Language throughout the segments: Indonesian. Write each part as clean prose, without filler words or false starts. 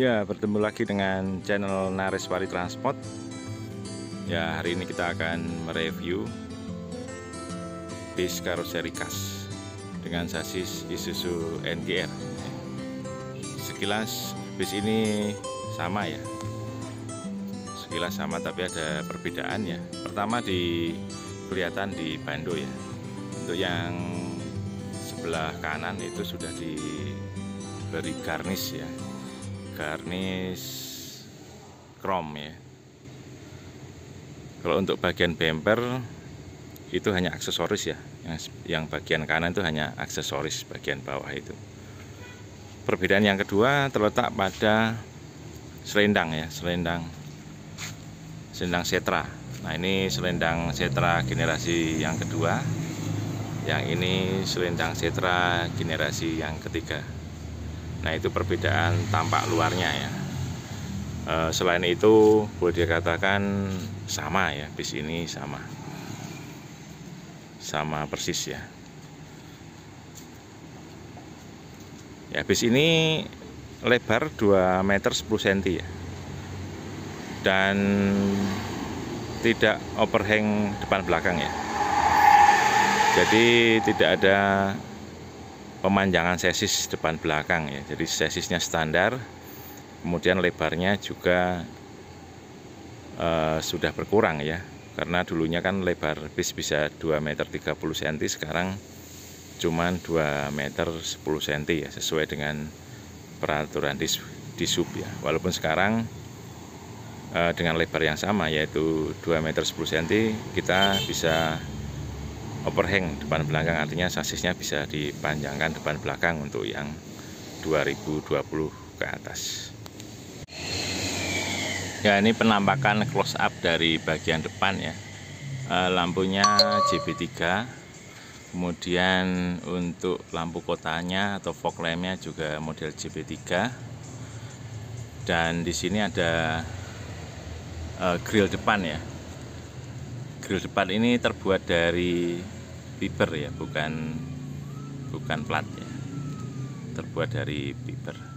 Ya, bertemu lagi dengan channel Nareswari Transport. Ya, hari ini kita akan mereview bis karoseri khas dengan sasis Isuzu NGR. Sekilas bis ini sama ya. Sekilas sama tapi ada perbedaan ya. Pertama kelihatan di bando ya. Untuk yang sebelah kanan itu sudah diberi garnish ya. Garnish chrome ya. Kalau untuk bagian bumper itu hanya aksesoris ya. Yang bagian kanan itu hanya aksesoris bagian bawah itu. Perbedaan yang kedua terletak pada selendang ya, selendang setra. Nah, ini selendang setra generasi yang kedua. Yang ini selendang setra generasi yang ketiga. Nah, itu perbedaan tampak luarnya ya. Selain itu boleh dikatakan sama ya, bis ini sama persis ya. Ya, bis ini lebar 2 meter 10 cm ya. Dan tidak overhang depan belakang ya. Jadi tidak ada pemanjangan sesis depan belakang ya. Jadi sesisnya standar, kemudian lebarnya juga sudah berkurang ya, karena dulunya kan lebar bis bisa 2 meter 30 cm, sekarang cuman 2 meter 10 cm ya, sesuai dengan peraturan di sub ya. Walaupun sekarang dengan lebar yang sama yaitu 2 meter 10 cm, kita bisa overhang depan belakang, artinya sasisnya bisa dipanjangkan depan belakang untuk yang 2020 ke atas. Ya, ini penampakan close up dari bagian depan ya. Lampunya JB3, kemudian untuk lampu kotanya atau fog lampnya juga model JB3. Dan di sini ada grill depan ya. Grill depan ini terbuat dari fiber ya, bukan plat ya. Terbuat dari fiber.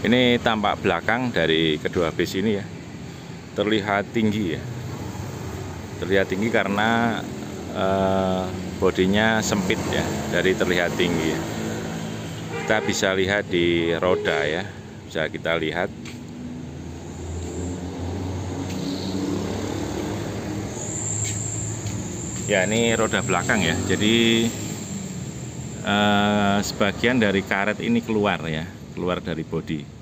Ini tampak belakang dari kedua bis ini ya. Terlihat tinggi ya. Terlihat tinggi karena bodinya sempit ya, dari terlihat tinggi ya. Kita bisa lihat di roda ya. Bisa kita lihat ya, ini roda belakang ya. Jadi sebagian dari karet ini keluar ya, keluar dari bodi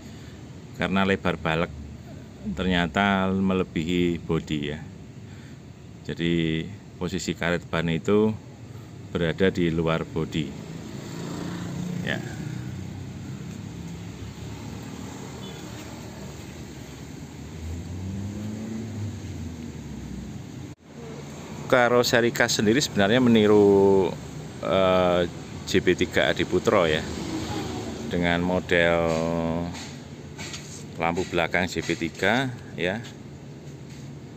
karena lebar balek ternyata melebihi bodi ya. Jadi posisi karet ban itu berada di luar bodi ya. Karoseri khas sendiri sebenarnya meniru JB3 Adiputro ya, dengan model lampu belakang JB3 ya,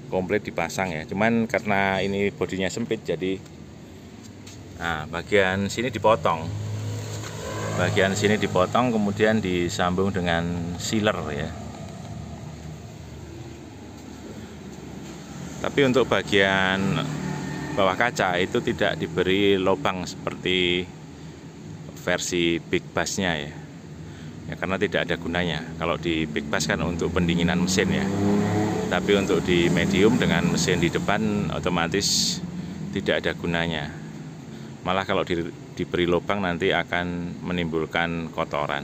komplit dipasang ya. Cuman karena ini bodinya sempit, jadi bagian sini dipotong, kemudian disambung dengan sealer ya. Tapi untuk bagian bawah kaca itu tidak diberi lubang seperti versi Big Bass-nya ya. Ya, karena tidak ada gunanya. Kalau di Big Bass kan untuk pendinginan mesin ya. Tapi untuk di medium dengan mesin di depan otomatis tidak ada gunanya. Malah kalau diberi lubang nanti akan menimbulkan kotoran.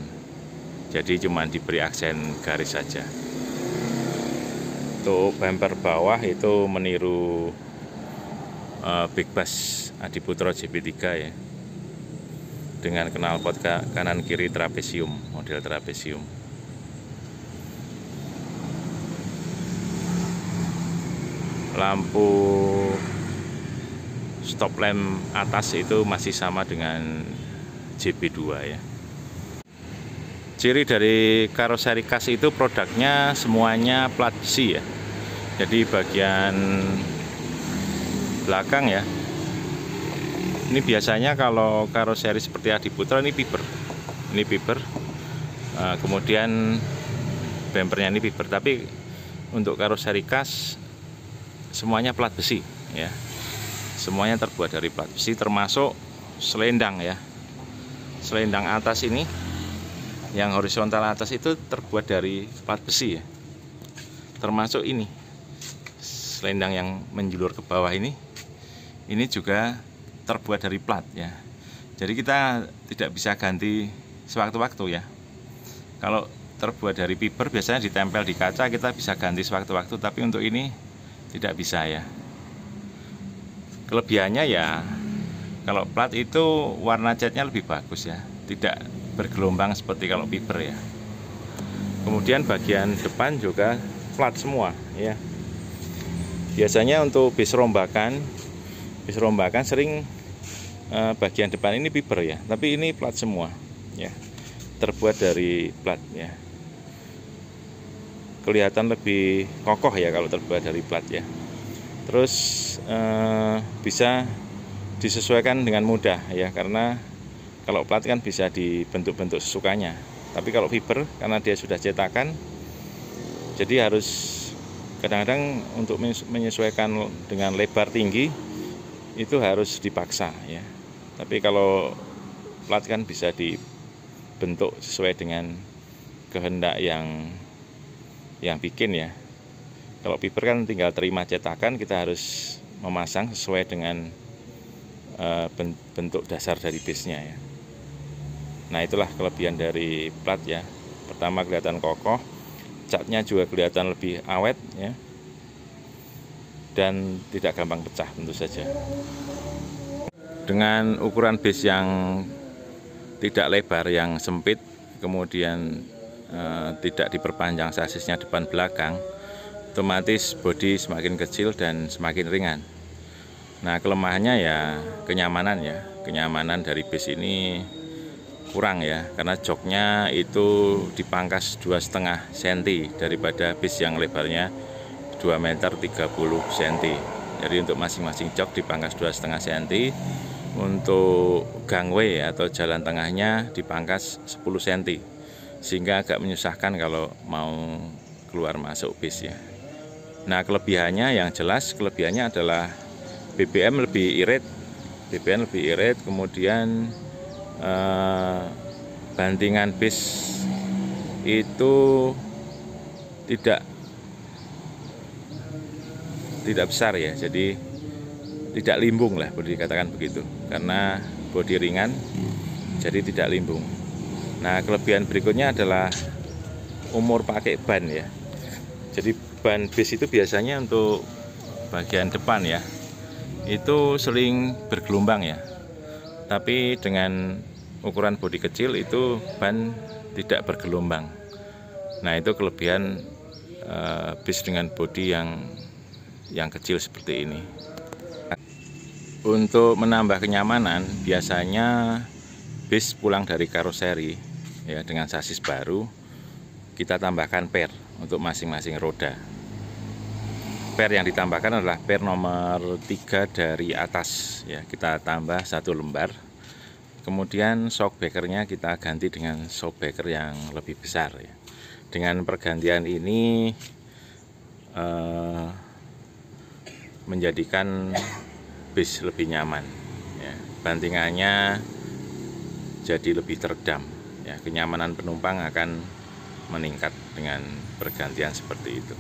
Jadi cuma diberi aksen garis saja. Untuk bumper bawah itu meniru Big Bass Adiputro JB3 ya, dengan knalpot kanan kiri trapesium, model trapesium. Lampu stop lamp atas itu masih sama dengan JB2 ya. Ciri dari karoseri khas itu produknya semuanya plat C ya. Jadi bagian belakang ya, ini biasanya kalau karoseri seperti Adiputro ini fiber. Kemudian bempernya ini fiber, tapi untuk karoseri khas semuanya plat besi ya. Semuanya terbuat dari plat besi, termasuk selendang ya. Selendang atas ini, yang horizontal atas itu terbuat dari plat besi ya. Termasuk ini selendang yang menjulur ke bawah ini juga terbuat dari plat ya. Jadi kita tidak bisa ganti sewaktu-waktu ya. Kalau terbuat dari fiber biasanya ditempel di kaca, kita bisa ganti sewaktu-waktu, tapi untuk ini tidak bisa ya. Kelebihannya ya, kalau plat itu warna catnya lebih bagus ya, tidak bergelombang seperti kalau fiber ya. Kemudian bagian depan juga plat semua ya. Biasanya untuk bis rombakan sering bagian depan ini fiber ya, tapi ini plat semua ya, terbuat dari plat ya. Kelihatan lebih kokoh ya kalau terbuat dari plat ya. Terus bisa disesuaikan dengan mudah ya, karena kalau plat kan bisa dibentuk-bentuk sesukanya. Tapi kalau fiber karena dia sudah cetakan, jadi harus kadang-kadang untuk menyesuaikan dengan lebar tinggi itu harus dipaksa ya. Tapi kalau plat kan bisa dibentuk sesuai dengan kehendak yang bikin ya. Kalau fiber kan tinggal terima cetakan, kita harus memasang sesuai dengan bentuk dasar dari bisnya ya. Nah, itulah kelebihan dari plat ya. Pertama, kelihatan kokoh, catnya juga kelihatan lebih awet ya, dan tidak gampang pecah tentu saja. Dengan ukuran bis yang tidak lebar, yang sempit, kemudian tidak diperpanjang sasisnya depan belakang, otomatis bodi semakin kecil dan semakin ringan. Nah, kelemahannya ya kenyamanan dari bis ini kurang ya, karena joknya itu dipangkas 2,5 cm daripada bis yang lebarnya 2 meter 30 cm. Jadi untuk masing-masing jok dipangkas 2,5 cm. Untuk gangway atau jalan tengahnya dipangkas 10 cm, sehingga agak menyusahkan kalau mau keluar masuk bis ya. Nah, kelebihannya yang jelas, kelebihannya adalah BBM lebih irit, kemudian bantingan bis itu tidak besar ya, jadi tidak limbung lah, boleh dikatakan begitu, karena bodi ringan jadi tidak limbung. Nah, kelebihan berikutnya adalah umur pakai ban ya. Jadi ban bis itu biasanya untuk bagian depan ya, itu sering bergelombang ya. Tapi dengan ukuran bodi kecil itu ban tidak bergelombang. Nah, itu kelebihan bis dengan bodi yang kecil seperti ini. Untuk menambah kenyamanan, biasanya bis pulang dari karoseri ya dengan sasis baru, kita tambahkan per untuk masing-masing roda. Per yang ditambahkan adalah per nomor 3 dari atas ya, kita tambah 1 lembar. Kemudian shockbreakernya kita ganti dengan shockbreaker yang lebih besar ya. Dengan pergantian ini menjadikan bis lebih nyaman ya. Bantingannya jadi lebih teredam ya, kenyamanan penumpang akan meningkat dengan pergantian seperti itu.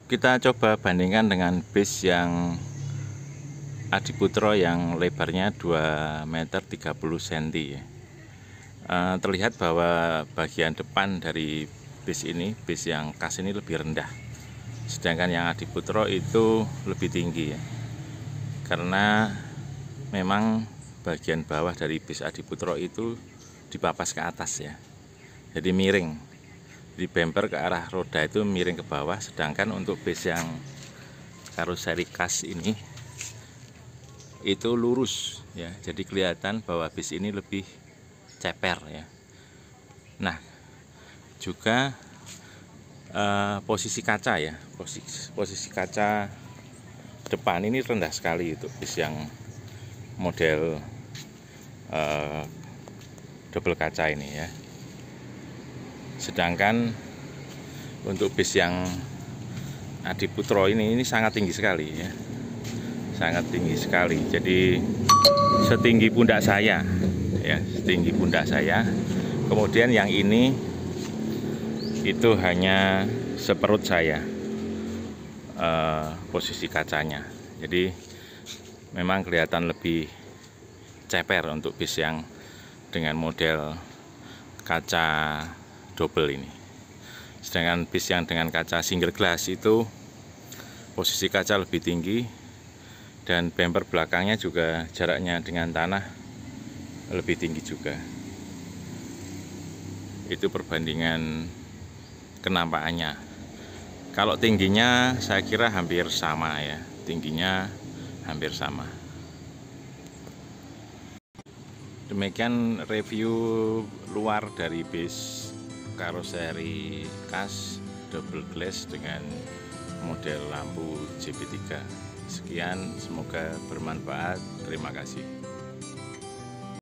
Kita coba bandingkan dengan bis yang Adiputro yang lebarnya 2 meter 30 cm ya. Terlihat bahwa bagian depan dari bis yang khas ini lebih rendah, sedangkan yang Adiputro itu lebih tinggi ya, karena memang bagian bawah dari bis Adiputro itu dipapas ke atas ya, jadi miring, di bumper ke arah roda itu miring ke bawah, sedangkan untuk bis yang karoseri khas ini itu lurus ya, jadi kelihatan bahwa bis ini lebih ceper ya. Nah, juga posisi kaca ya, posisi kaca depan ini rendah sekali untuk bis yang model double kaca ini ya. Sedangkan untuk bis yang Adiputro ini sangat tinggi sekali ya, sangat tinggi sekali. Jadi setinggi pundak saya ya, setinggi pundak saya. Kemudian yang ini itu hanya seperut saya posisi kacanya. Jadi memang kelihatan lebih ceper untuk bis yang dengan model kaca double ini. Sedangkan bis yang dengan kaca single glass itu posisi kaca lebih tinggi dan bumper belakangnya juga jaraknya dengan tanah lebih tinggi juga. Itu perbandingan kenampakannya. Kalau tingginya saya kira hampir sama ya, tingginya hampir sama. Demikian review luar dari bis karoseri khas double glass dengan model lampu JP3. Sekian, semoga bermanfaat. Terima kasih.